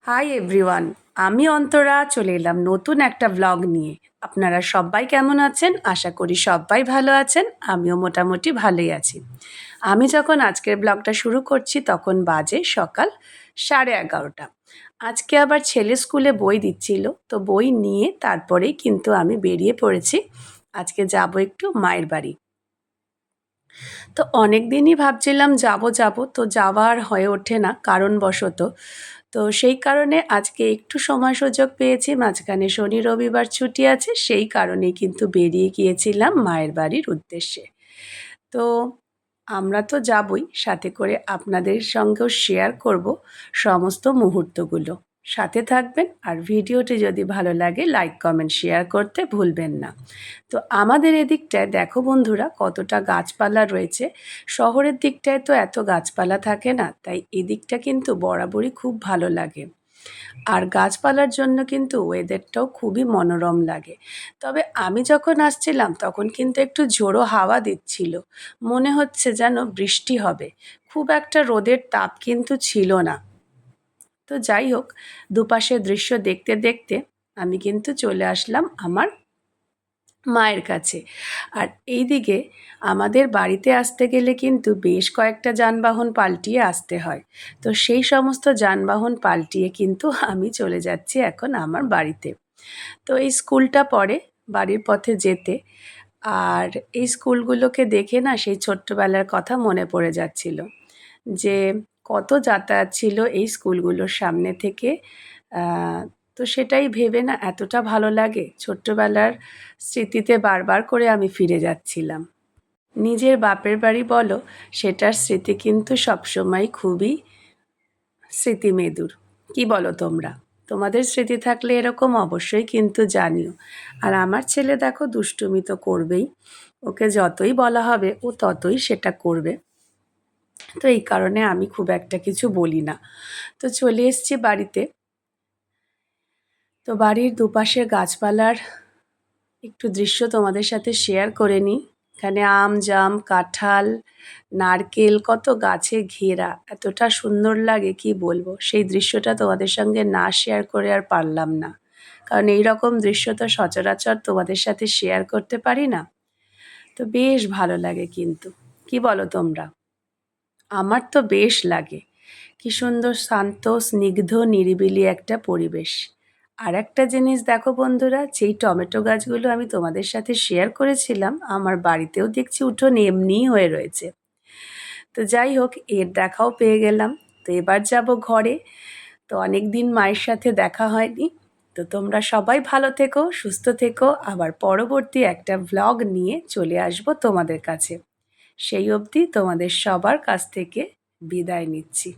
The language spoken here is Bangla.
হাই এভরিওয়ান, আমি অন্তরা চলে এলাম নতুন একটা ব্লগ নিয়ে। আপনারা সবাই কেমন আছেন? আশা করি সবাই ভালো আছেন। আমিও মোটামুটি ভালোই আছি। আমি যখন আজকের ব্লগটা শুরু করছি তখন বাজে সকাল 11:30। আজকে আবার ছেলে স্কুলে বই দিচ্ছিল, তো বই নিয়ে তারপরেই কিন্তু আমি বেরিয়ে পড়েছি। আজকে যাব একটু মায়ের বাড়ি। তো অনেক দিনই ভাবছিলাম যাব যাব, তো যাওয়া আর হয়ে ওঠে না কারণবশত। তো সেই কারণে আজকে একটু সময় সুযোগ পেয়েছি, মাঝখানে শনি রবিবার ছুটি আছে, সেই কারণেই কিন্তু বেরিয়ে গিয়েছিলাম মায়ের বাড়ির উদ্দেশ্যে। তো আমরা তো যাবই, সাথে করে আপনাদের সঙ্গেও শেয়ার করব সমস্ত মুহূর্তগুলো। সাথে থাকবেন, আর ভিডিওটি যদি ভালো লাগে লাইক কমেন্ট শেয়ার করতে ভুলবেন না। তো আমাদের এদিকটায় দেখো বন্ধুরা কতটা গাছপালা রয়েছে। শহরের দিকটায় তো এত গাছপালা থাকে না, তাই এদিকটা কিন্তু বরাবরই খুব ভালো লাগে। আর গাছপালার জন্য কিন্তু ওয়েদারটাও খুবই মনোরম লাগে। তবে আমি যখন আসছিলাম তখন কিন্তু একটু ঝোড়ো হাওয়া দিচ্ছিল, মনে হচ্ছে যেন বৃষ্টি হবে। খুব একটা রোদের তাপ কিন্তু ছিল না। তো যাই হোক, দুপাশের দৃশ্য দেখতে দেখতে আমি কিন্তু চলে আসলাম আমার মায়ের কাছে। আর এইদিকে আমাদের বাড়িতে আসতে গেলে কিন্তু বেশ কয়েকটা যানবাহন পাল্টিয়ে আসতে হয়। তো সেই সমস্ত যানবাহন পাল্টিয়ে কিন্তু আমি চলে যাচ্ছি এখন আমার বাড়িতে। তো এই স্কুলটা পড়ে বাড়ির পথে যেতে। আর এই স্কুলগুলোকে দেখে না সেই ছোট্টবেলার কথা মনে পড়ে যাচ্ছিল, যে কত যাতায়াত ছিল এই স্কুলগুলোর সামনে থেকে। তো সেটাই ভেবে না এতটা ভালো লাগে, ছোট্টবেলার স্মৃতিতে বারবার করে আমি ফিরে যাচ্ছিলাম। নিজের বাপের বাড়ি বলো, সেটার স্মৃতি কিন্তু সবসময় খুবই স্মৃতিমেদুর। কি বলো তোমরা? তোমাদের স্মৃতি থাকলে এরকম অবশ্যই কিন্তু জানিও। আর আমার ছেলে দেখো দুষ্টুমি তো করবেই, ওকে যতই বলা হবে ও ততই সেটা করবে। তো এই কারণে আমি খুব একটা কিছু বলি না। তো চলে এসেছি বাড়িতে। তো বাড়ির দুপাশের গাছপালার একটু দৃশ্য তোমাদের সাথে শেয়ার করে নিই। এখানে আম, জাম, কাঁঠাল, নারকেল কত গাছে ঘেরা, এতটা সুন্দর লাগে কি বলবো। সেই দৃশ্যটা তোমাদের সঙ্গে না শেয়ার করে আর পারলাম না, কারণ এই রকম দৃশ্য তো সচরাচর তোমাদের সাথে শেয়ার করতে পারি না। তো বেশ ভালো লাগে কিন্তু, কি বলো তোমরা? আমার তো বেশ লাগে। কি সুন্দর শান্ত স্নিগ্ধ নিরিবিলি একটা পরিবেশ। আর একটা জিনিস দেখো বন্ধুরা, যেই টমেটো গাছগুলো আমি তোমাদের সাথে শেয়ার করেছিলাম, আমার বাড়িতেও দেখছি উঠোন এমনিই হয়ে রয়েছে। তো যাই হোক, এর দেখাও পেয়ে গেলাম। তো এবার যাব ঘরে। তো অনেক দিন মায়ের সাথে দেখা হয়নি। তো তোমরা সবাই ভালো থেকো, সুস্থ থেকো। আবার পরবর্তী একটা ভ্লগ নিয়ে চলে আসবো তোমাদের কাছে। সেই অবধি তোমাদের সবার কাছ থেকে বিদায় নিচ্ছি।